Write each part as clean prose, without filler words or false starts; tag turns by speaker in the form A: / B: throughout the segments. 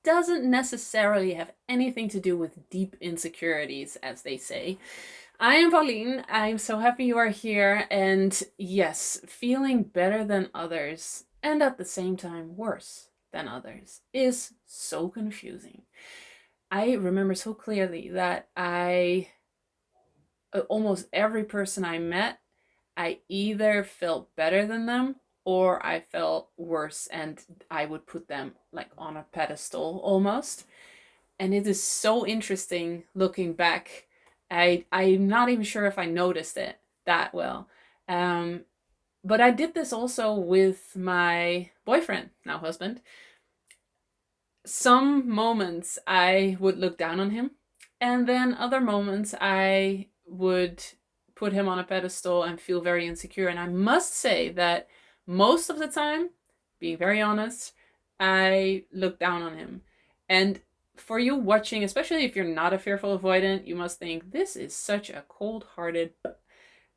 A: doesn't necessarily have anything to do with deep insecurities, as they say. I am Pauline. I'm so happy you are here. And yes, feeling better than others and at the same time worse than others is so confusing. I remember so clearly that almost every person I met, I either felt better than them or I felt worse, and I would put them like on a pedestal almost. And it is so interesting looking back. I'm not even sure if I noticed it that well. Um, but I did this also with my boyfriend, now husband. Some moments I would look down on him, and then other moments I would put him on a pedestal and feel very insecure. And I must say that most of the time, being very honest, I look down on him. And for you watching, especially if you're not a fearful avoidant, you must think this is such a cold-hearted,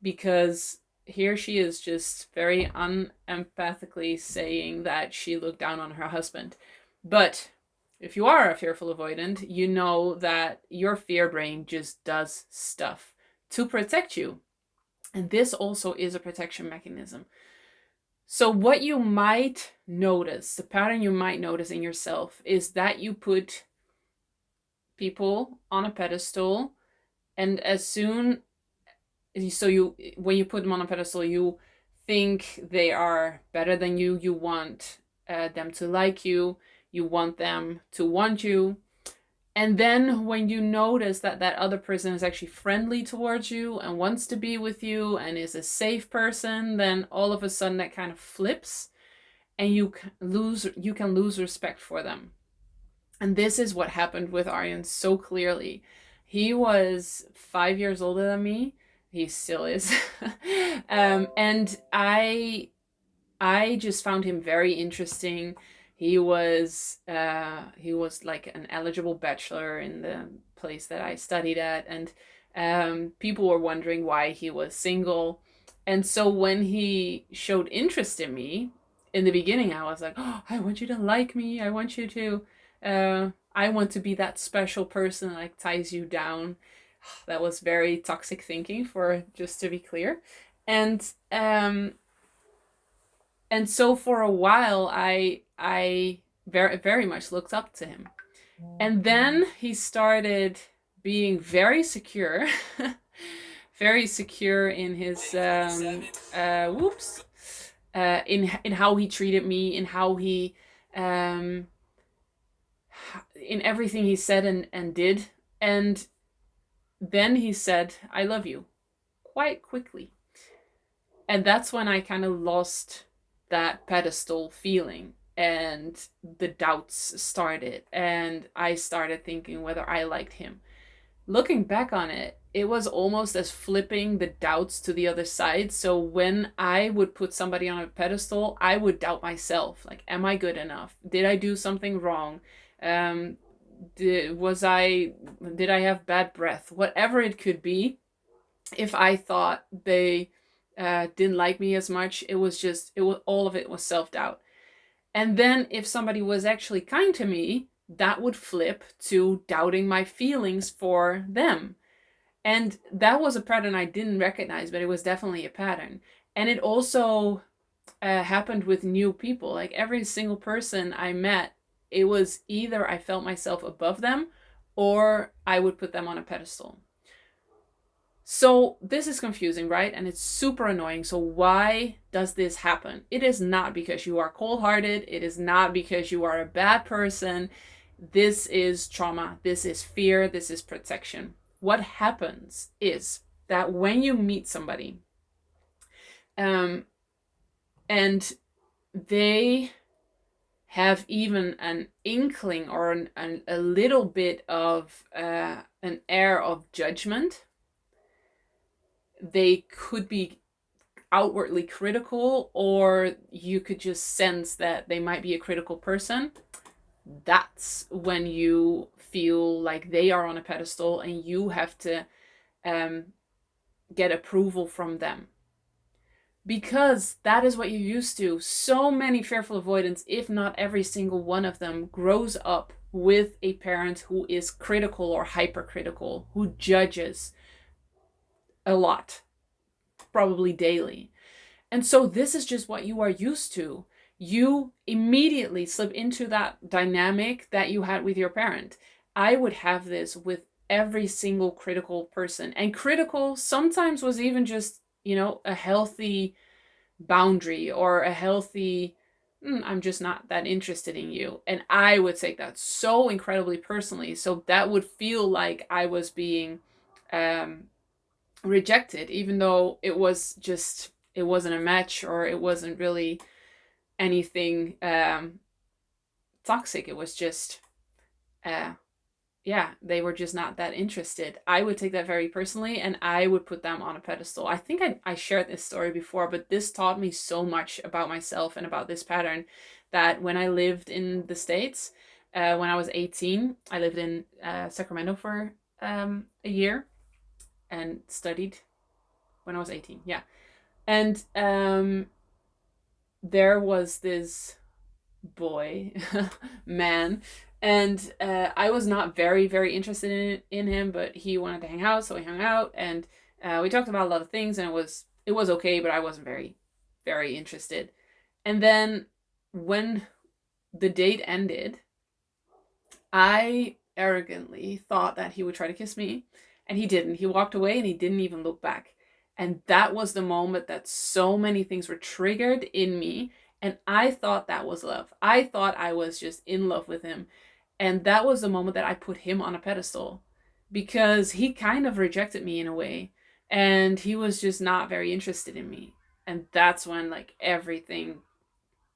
A: because here she is just very unempathically saying that she looked down on her husband. But if you are a fearful avoidant, you know that your fear brain just does stuff to protect you. And this also is a protection mechanism. So what you might notice, the pattern you might notice in yourself, is that you put people on a pedestal, and when you put them on a pedestal, you think they are better than you. You want them to like you. You want them to want you. And then when you notice that that other person is actually friendly towards you and wants to be with you and is a safe person, then all of a sudden that kind of flips, and you can lose respect for them. And this is what happened with Aryan so clearly. He was 5 years older than me. He still is. And I just found him very interesting. He was like an eligible bachelor in the place that I studied at, and people were wondering why he was single. And so when he showed interest in me, in the beginning, I was like, "Oh, I want you to like me. I want you to. I want to be that special person that like ties you down." That was very toxic thinking, for just to be clear, and um, and so for a while I very very much looked up to him, and then he started being very secure, very secure in his whoops, in how he treated me, in how he um, in everything he said and did, and then he said, "I love you," quite quickly. And that's when I kind of lost that pedestal feeling, and the doubts started, and I started thinking whether I liked him. Looking back on it, it was almost as flipping the doubts to the other side. So when I would put somebody on a pedestal, I would doubt myself. Like, am I good enough? Did I do something wrong? Um, did I have bad breath? Whatever it could be. If I thought they didn't like me as much, all of it was self-doubt. And then if somebody was actually kind to me, that would flip to doubting my feelings for them. And that was a pattern I didn't recognize, but it was definitely a pattern. And it also happened with new people. Like every single person I met, it was either I felt myself above them or I would put them on a pedestal. So this is confusing, right? And it's super annoying. So why does this happen? It is not because you are cold-hearted. It is not because you are a bad person. This is trauma. This is fear. This is protection. What happens is that when you meet somebody, and they have even an inkling or a little bit of an air of judgment, they could be outwardly critical, or you could just sense that they might be a critical person. That's when you feel like they are on a pedestal and you have to get approval from them, because that is what you're used to. So many fearful avoidants, if not every single one of them, grows up with a parent who is critical or hypercritical, who judges a lot, probably daily. And so this is just what you are used to. You immediately slip into that dynamic that you had with your parent. I would have this with every single critical person. And critical sometimes was even just, a healthy boundary or a healthy, I'm just not that interested in you. And I would take that so incredibly personally. So that would feel like I was being rejected, even though it wasn't a match, or it wasn't really anything toxic. It was just, yeah, they were just not that interested. I would take that very personally, and I would put them on a pedestal. I think I shared this story before, but this taught me so much about myself and about this pattern, that when I lived in the States, when I was 18, I lived in Sacramento for a year and studied when I was 18. Yeah. And there was this boy, man, and I was not very, very interested in him, but he wanted to hang out, so we hung out, and we talked about a lot of things, and it was okay, but I wasn't very, very interested. And then when the date ended, I arrogantly thought that he would try to kiss me, and he didn't. He walked away and he didn't even look back. And that was the moment that so many things were triggered in me. And I thought that was love. I thought I was just in love with him. And that was the moment that I put him on a pedestal, because he kind of rejected me in a way. And he was just not very interested in me. And that's when like everything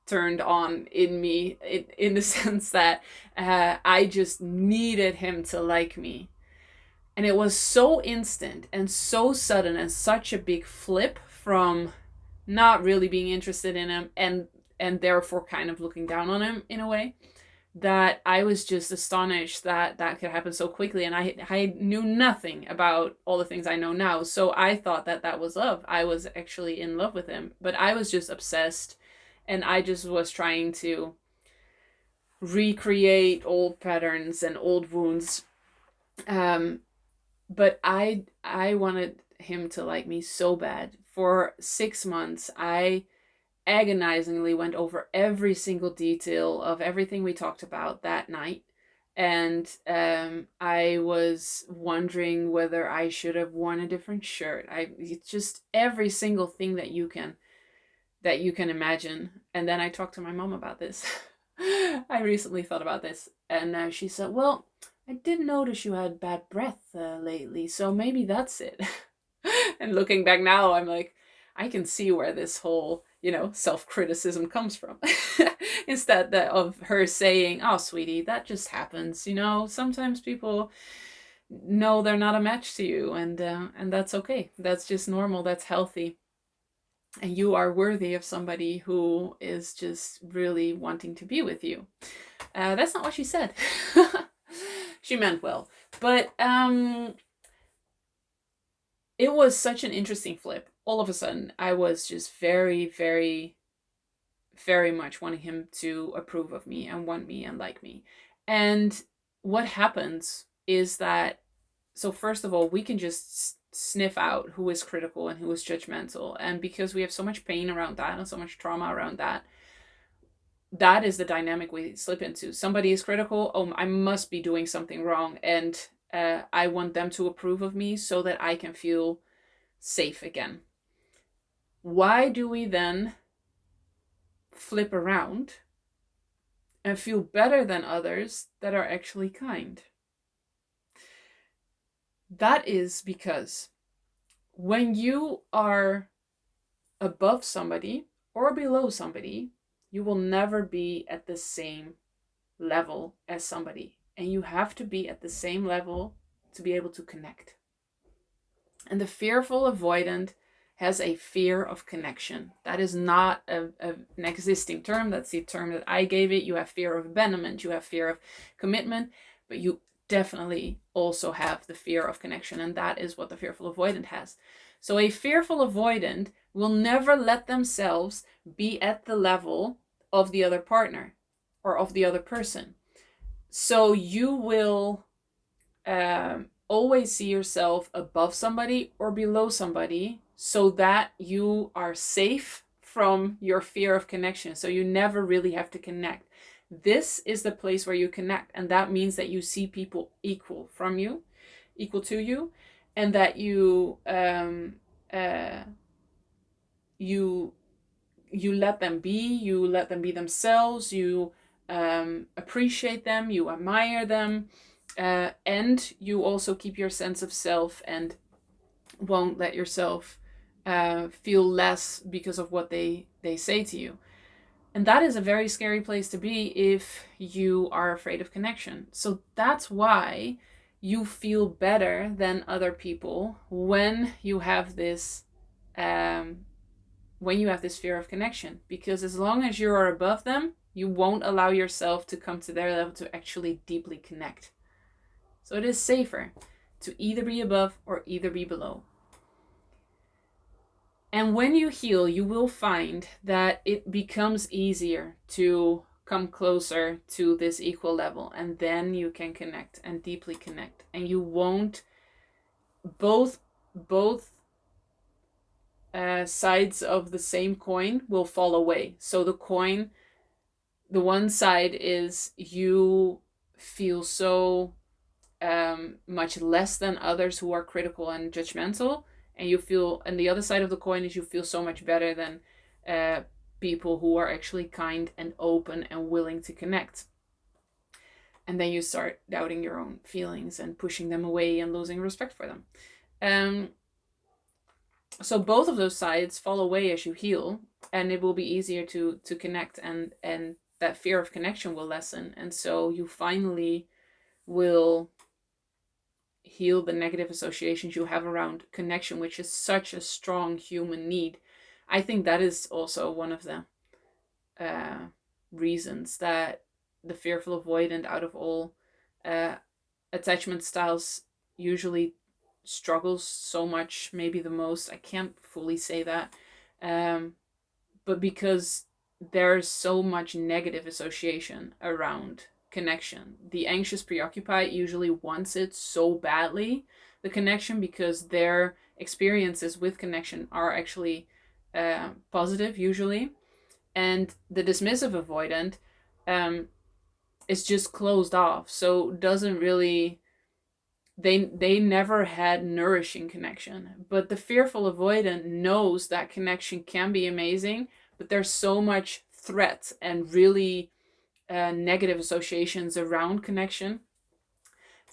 A: turned on in me, in the sense that I just needed him to like me. And it was so instant and so sudden and such a big flip from not really being interested in him and therefore kind of looking down on him in a way, that I was just astonished that that could happen so quickly. And I knew nothing about all the things I know now. So I thought that that was love. I was actually in love with him, but I was just obsessed, and I just was trying to recreate old patterns and old wounds. But I wanted him to like me so bad. For 6 months, I agonizingly went over every single detail of everything we talked about that night. And I was wondering whether I should have worn a different shirt. It's just every single thing that you can imagine. And then I talked to my mom about this. I recently thought about this, and she said, well, I did notice you had bad breath lately, so maybe that's it. And looking back now, I'm like, I can see where this whole, self-criticism comes from. Instead of her saying, oh, sweetie, that just happens. Sometimes people know they're not a match to you, and that's okay. That's just normal. That's healthy. And you are worthy of somebody who is just really wanting to be with you. That's not what she said. She meant well. But it was such an interesting flip. All of a sudden, I was just very, very, very much wanting him to approve of me and want me and like me. And what happens is that, so first of all, we can just sniff out who is critical and who is judgmental. And because we have so much pain around that and so much trauma around that, that is the dynamic we slip into. Somebody is critical. Oh, I must be doing something wrong. And I want them to approve of me so that I can feel safe again. Why do we then flip around and feel better than others that are actually kind? That is because when you are above somebody or below somebody, you will never be at the same level as somebody. And you have to be at the same level to be able to connect. And the fearful avoidant has a fear of connection. That is not an existing term. That's the term that I gave it. You have fear of abandonment. You have fear of commitment. But you definitely also have the fear of connection. And that is what the fearful avoidant has. So a fearful avoidant will never let themselves be at the level of the other partner or of the other person. So you will always see yourself above somebody or below somebody so that you are safe from your fear of connection. So you never really have to connect. This is the place where you connect. And that means that you see people equal to you, and that uh, you let them be themselves, you appreciate them, you admire them, and you also keep your sense of self and won't let yourself feel less because of what they say to you. And that is a very scary place to be if you are afraid of connection. So that's why you feel better than other people when you have this um, fear of connection, because as long as you are above them, you won't allow yourself to come to their level to actually deeply connect. So it is safer to either be above or either be below. And when you heal, you will find that it becomes easier to come closer to this equal level, and then you can connect and deeply connect, and you won't both sides of the same coin will fall away. So the one side is you feel so much less than others who are critical and judgmental, and the other side of the coin is you feel so much better than people who are actually kind and open and willing to connect. And then you start doubting your own feelings and pushing them away and losing respect for them. So both of those sides fall away as you heal, and it will be easier to connect, and that fear of connection will lessen, and so you finally will heal the negative associations you have around connection, which is such a strong human need. I think that is also one of the reasons that the fearful avoidant, out of all attachment styles, usually struggles so much, maybe the most. I can't fully say that, but because there's so much negative association around connection. The anxious preoccupied usually wants it so badly, the connection, because their experiences with connection are actually positive usually. And the dismissive avoidant is just closed off, so doesn't really, they never had nourishing connection. But the fearful avoidant knows that connection can be amazing, but there's so much threat and really negative associations around connection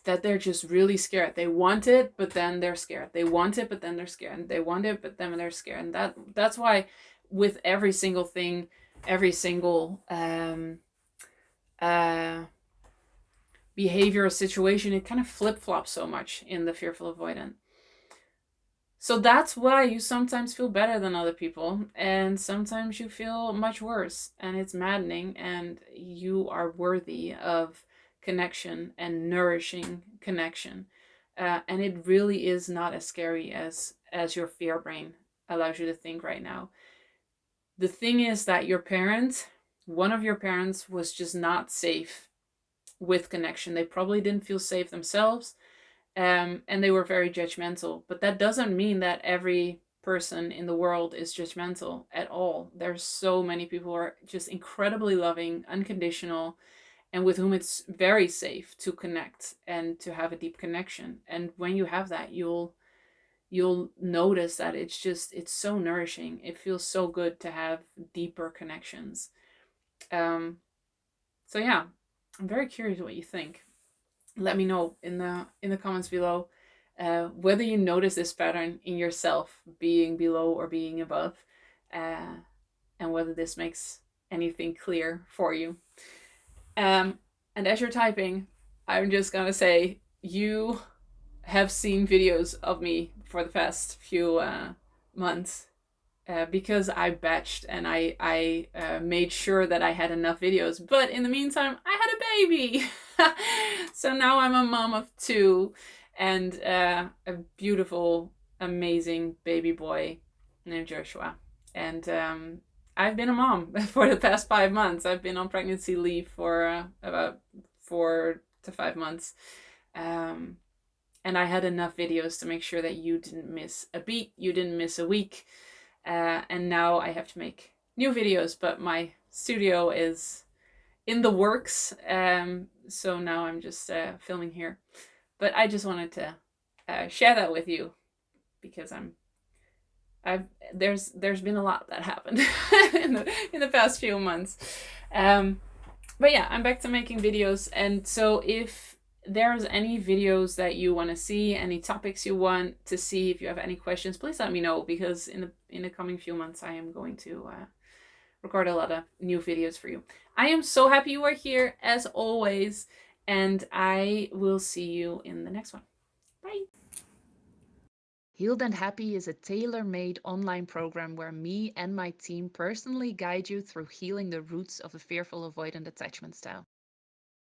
A: that they're just really scared. They want it, but then they're scared. They want it, but then they're scared. And they want it, but then they're scared. And that's why with every single thing, every single behavior or situation, it kind of flip-flops so much in the fearful avoidant. So that's why you sometimes feel better than other people, and sometimes you feel much worse, and it's maddening, and you are worthy of connection and nourishing connection. And it really is not as scary as your fear brain allows you to think right now. The thing is that one of your parents was just not safe with connection. They probably didn't feel safe themselves. And they were very judgmental. But that doesn't mean that every person in the world is judgmental at all. There's so many people who are just incredibly loving, unconditional, and with whom it's very safe to connect and to have a deep connection. And when you have that, you'll notice that it's so nourishing. It feels so good to have deeper connections. So yeah, I'm very curious what you think. Let me know in the comments below whether you notice this pattern in yourself, being below or being above, and whether this makes anything clear for you. And as you're typing, I'm just gonna say, you have seen videos of me for the past few months, because I batched and I made sure that I had enough videos. But in the meantime, I had a baby. So now I'm a mom of 2, and a beautiful, amazing baby boy named Joshua. And I've been a mom for the past 5 months. I've been on pregnancy leave for about 4 to 5 months. And I had enough videos to make sure that you didn't miss a beat, you didn't miss a week. And now I have to make new videos, but my studio is in the works. So now I'm just filming here. But I just wanted to share that with you because there's been a lot that happened in the past few months. But yeah, I'm back to making videos, and so if there's any videos that you want to see, any topics you want to see, if you have any questions, please let me know, because in the coming few months I am going to record a lot of new videos for you. I am so happy you are here as always, and I will see you in the next one. Bye. Healed and Happy is a tailor-made online program where me and my team personally guide you through healing the roots of a fearful avoidant attachment style.